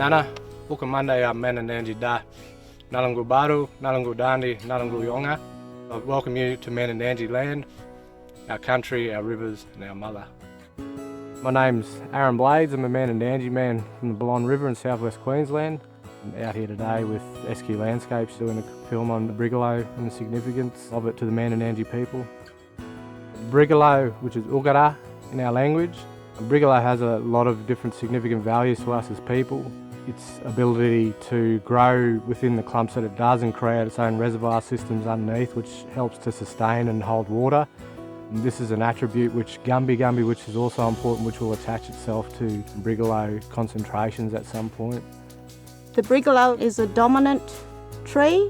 Nana, Bukamanda ya Mandandanji da, Nalangu Baru, Nalangu Dandi, Nalangu Yonga. I welcome you to Mandandanji land, our country, our rivers and our mother. My name's Arron Blades. I'm a Mandandanji man from the Blonde River in southwest Queensland. I'm out here today with SQ Landscapes doing a film on Brigalow and the significance of it to the Mandandanji people. Brigalow, which is Ugara in our language. Brigalow has a lot of different significant values to us as people. Its ability to grow within the clumps that it does and create its own reservoir systems underneath, which helps to sustain and hold water. And this is an attribute which Gumby, which is also important, which will attach itself to Brigalow concentrations at some point. The Brigalow is a dominant tree,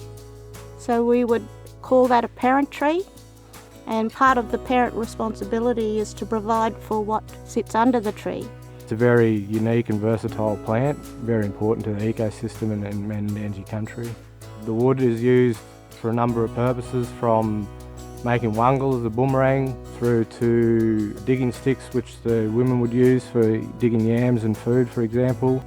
so we would call that a parent tree. And part of the parent responsibility is to provide for what sits under the tree. It's a very unique and versatile plant, very important to the ecosystem in Mandandanji country. The wood is used for a number of purposes, from making wangals, the boomerang, through to digging sticks, which the women would use for digging yams and food, for example.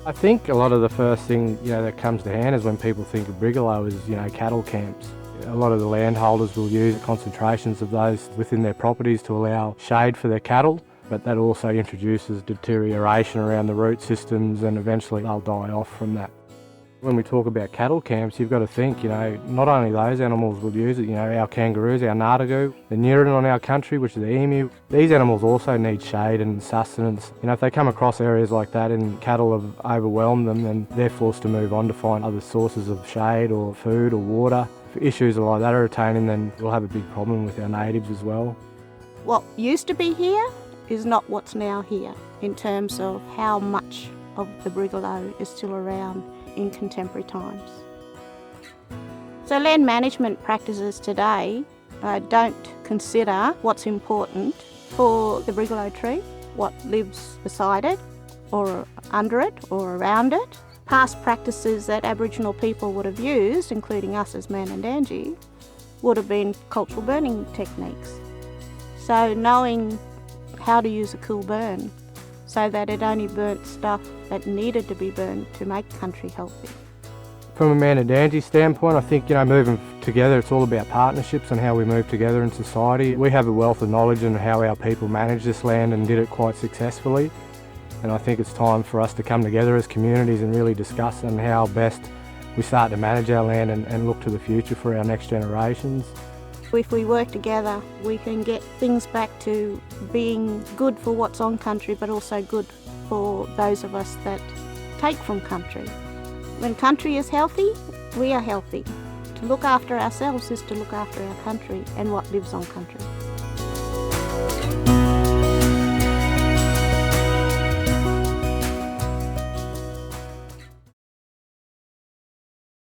I think a lot of the first thing that comes to hand is when people think of Brigalow is cattle camps. A lot of the landholders will use concentrations of those within their properties to allow shade for their cattle, but that also introduces deterioration around the root systems and eventually they'll die off from that. When we talk about cattle camps, you've got to think, not only those animals will use it, our kangaroos, our ngartagu, the Nyiran on our country, which is the emu. These animals also need shade and sustenance. If they come across areas like that and cattle have overwhelmed them, then they're forced to move on to find other sources of shade or food or water. If issues like that are attaining, then we'll have a big problem with our natives as well. What used to be here is not what's now here in terms of how much of the Brigalow is still around in contemporary times. So land management practices today don't consider what's important for the Brigalow tree, what lives beside it or under it or around it. Past practices that Aboriginal people would have used, including us as Mandandanji, would have been cultural burning techniques. So knowing how to use a cool burn so that it only burnt stuff that needed to be burned to make country healthy. From a Mandandanji standpoint, I think moving together, it's all about partnerships and how we move together in society. We have a wealth of knowledge on how our people manage this land and did it quite successfully. And I think it's time for us to come together as communities and really discuss on how best we start to manage our land and look to the future for our next generations. If we work together, we can get things back to being good for what's on country, but also good for those of us that take from country. When country is healthy, we are healthy. To look after ourselves is to look after our country and what lives on country.